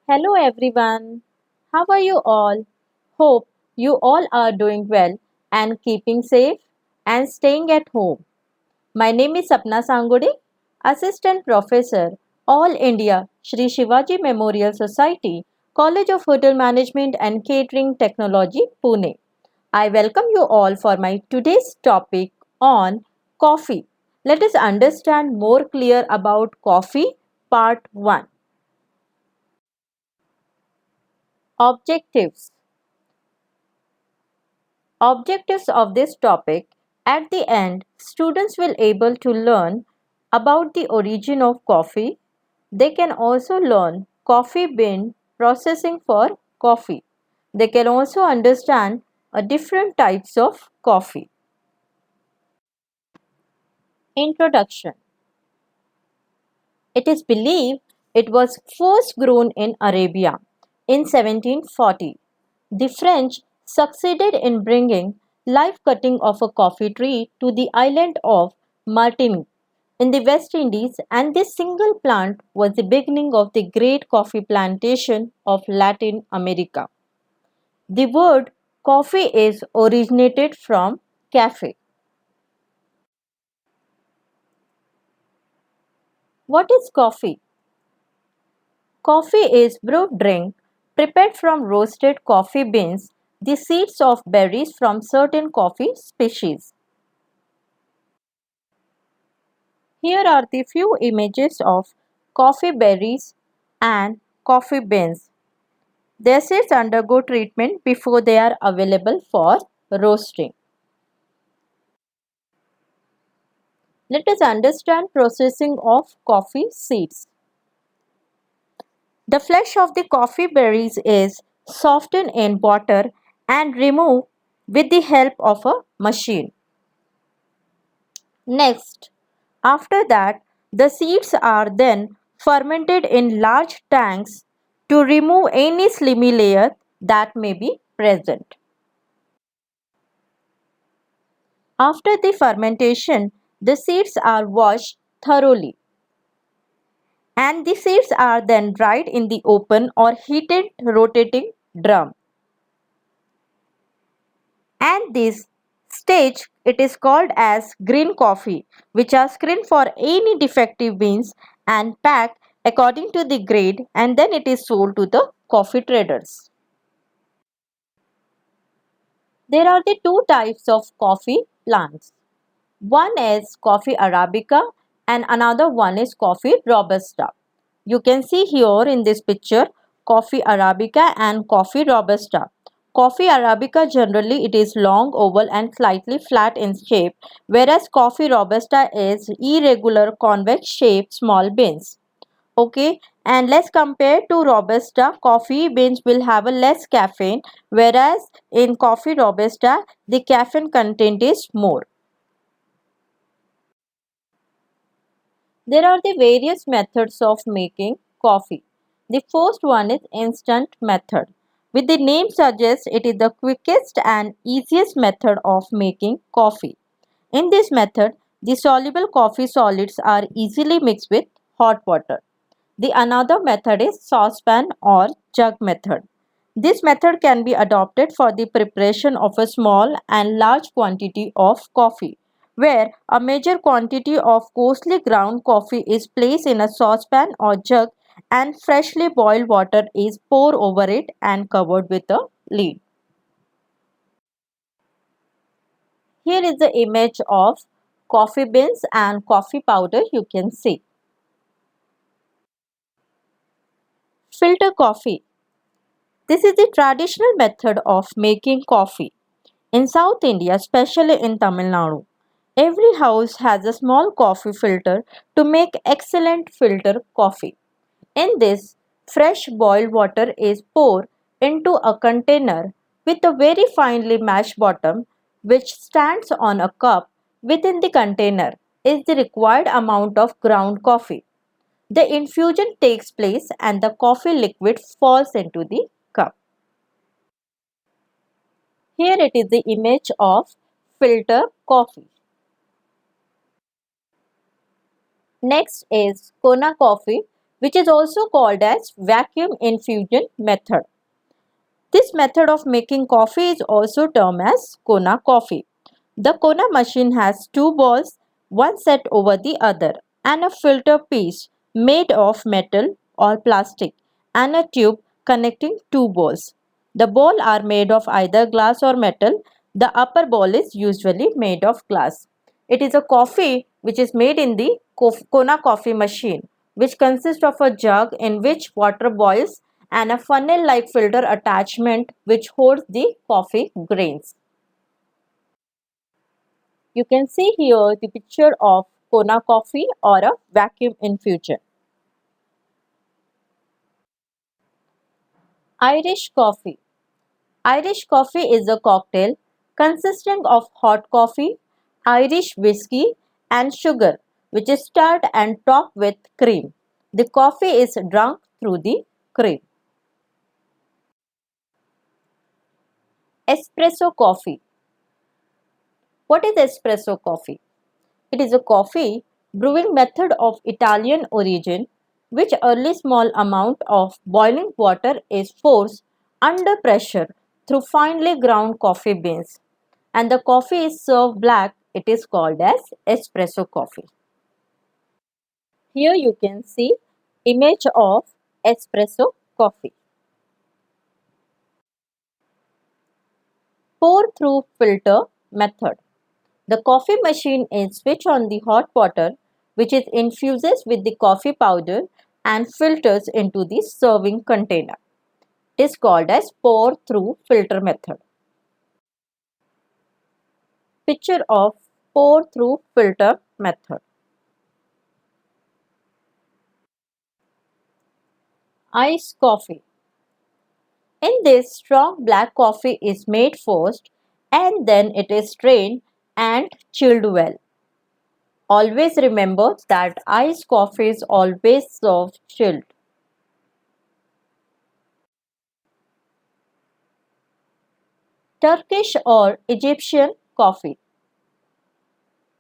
Hello everyone. How are you all? Hope you all are doing well and keeping safe and staying at home. My name is Sapna Sangudi, Assistant Professor, All India Shri Shivaji Memorial Society, College of Hotel Management and Catering Technology, Pune. I welcome you all for my today's topic on coffee. Let us understand more clear about coffee part 1. Objectives. Objectives of this topic. At the end, students will able to learn about the origin of coffee. They can also learn coffee bean processing for coffee. They can also understand different types of coffee. Introduction. It is believed it was first grown in Arabia in 1740. The French succeeded in bringing live cutting of a coffee tree to the island of Martinique in the West Indies, and this single plant was the beginning of the great coffee plantation of Latin America. The word coffee is originated from cafe. What is coffee? Coffee is brewed drink prepared from roasted coffee beans, the seeds of berries from certain coffee species. Here are the few images of coffee berries and coffee beans. Their seeds undergo treatment before they are available for roasting. Let us understand processing of coffee seeds. The flesh of the coffee berries is softened in water and removed with the help of a machine. Next, after that, the seeds are then fermented in large tanks to remove any slimy layer that may be present. After the fermentation, the seeds are washed thoroughly and the seeds are then dried in the open or heated rotating drum. And this stage it is called as green coffee, which are screened for any defective beans and packed according to the grade, and then it is sold to the coffee traders. There are the two types of coffee plants. One is coffee arabica and another one is coffee robusta. You can see here in this picture coffee arabica and coffee robusta. Coffee arabica generally it is long, oval and slightly flat in shape, whereas coffee robusta is irregular convex shaped small beans. Okay, and let's compare to robusta. Coffee beans will have a less caffeine, whereas in coffee robusta the caffeine content is more. There are the various methods of making coffee. The first one is instant method. With the name suggests, it is the quickest and easiest method of making coffee. In this method, the soluble coffee solids are easily mixed with hot water. The another method is saucepan or jug method. This method can be adopted for the preparation of a small and large quantity of coffee, where a major quantity of coarsely ground coffee is placed in a saucepan or jug and freshly boiled water is poured over it and covered with a lid. Here is the image of coffee beans and coffee powder you can see. Filter coffee. This is the traditional method of making coffee. In South India, especially in Tamil Nadu, every house has a small coffee filter to make excellent filter coffee. In this, fresh boiled water is poured into a container with a very finely mashed bottom which stands on a cup. Within the container is the required amount of ground coffee. The infusion takes place and the coffee liquid falls into the cup. Here it is the image of filter coffee. Next is Kona coffee. which is also called as vacuum infusion method. This method of making coffee is also termed as Kona coffee. The Kona machine has two balls, one set over the other, and a filter piece made of metal or plastic and a tube connecting two balls. The balls are made of either glass or metal. The upper ball is usually made of glass. It is a coffee which is made in the Kona coffee machine, which consists of a jug in which water boils and a funnel like filter attachment which holds the coffee grains. You can see here the picture of Kona coffee or a vacuum infusion. Irish coffee. Irish coffee is a cocktail consisting of hot coffee, Irish whiskey and sugar which is stirred and topped with cream. The coffee is drunk through the cream. Espresso coffee. What is espresso coffee? It is a coffee brewing method of Italian origin which early small amount of boiling water is forced under pressure through finely ground coffee beans and the coffee is served black. It is called as espresso coffee. Here you can see image of espresso coffee. Pour through filter method. The coffee machine is switched on the hot water which is infuses with the coffee powder and filters into the serving container. It is called as pour through filter method. Picture of pour through filter method. Iced coffee. In this, strong black coffee is made first and then it is strained and chilled well. Always remember that iced coffee is always served chilled. Turkish or Egyptian coffee.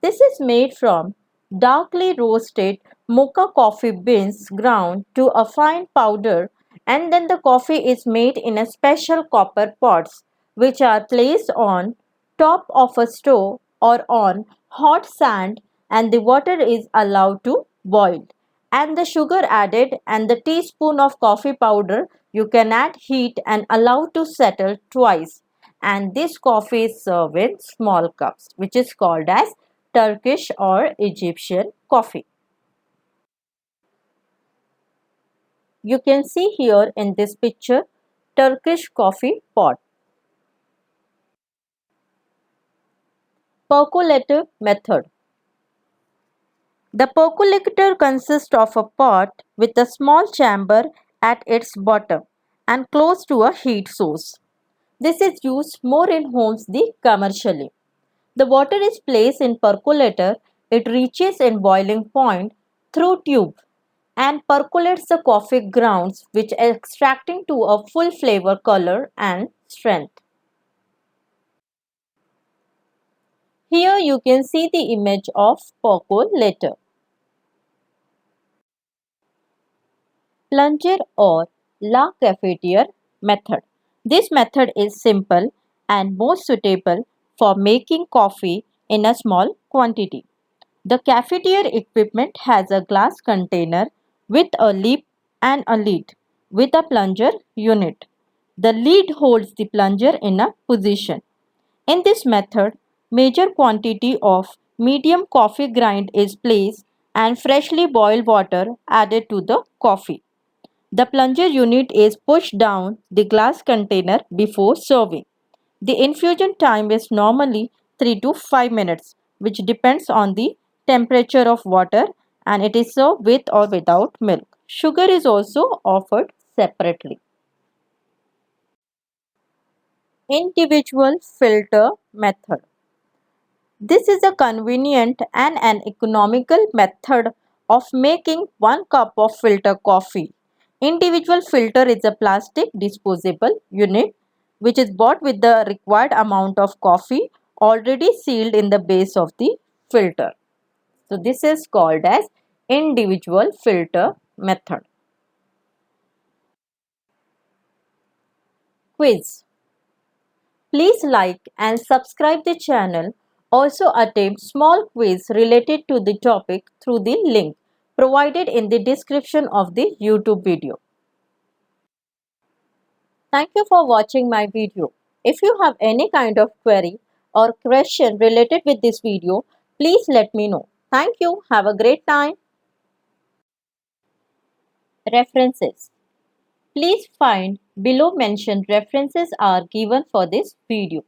This is made from darkly roasted mocha coffee beans ground to a fine powder and then the coffee is made in a special copper pots which are placed on top of a stove or on hot sand and the water is allowed to boil and the sugar added and the teaspoon of coffee powder you can add heat and allow to settle twice and this coffee is served in small cups which is called as Turkish or Egyptian coffee. You can see here in this picture Turkish coffee pot. Percolator method. The percolator consists of a pot with a small chamber at its bottom and close to a heat source. This is used more in homes than commercially. The water is placed in percolator, it reaches in boiling point through tube and percolates the coffee grounds which are extracting to a full flavor, color and strength. Here you can see the image of percolator. Plunger or La Cafetiere method. This method is simple and most suitable for making coffee in a small quantity. The cafetiere equipment has a glass container with a lip and a lid with a plunger unit. The lid holds the plunger in a position. In this method, major quantity of medium coffee grind is placed and freshly boiled water added to the coffee. The plunger unit is pushed down the glass container before serving. The infusion time is normally 3 to 5 minutes, which depends on the temperature of water and it is served with or without milk. Sugar is also offered separately. Individual filter method. This is a convenient and an economical method of making 1 cup of filter coffee. Individual filter is a plastic disposable unit which is bought with the required amount of coffee already sealed in the base of the filter. So this is called as individual filter method. Quiz. Please like and subscribe the channel. Also attempt small quiz related to the topic through the link provided in the description of the YouTube video. Thank you for watching my video. If you have any kind of query or question related with this video, please let me know. Thank you. Have a great time. References. Please find below mentioned references are given for this video.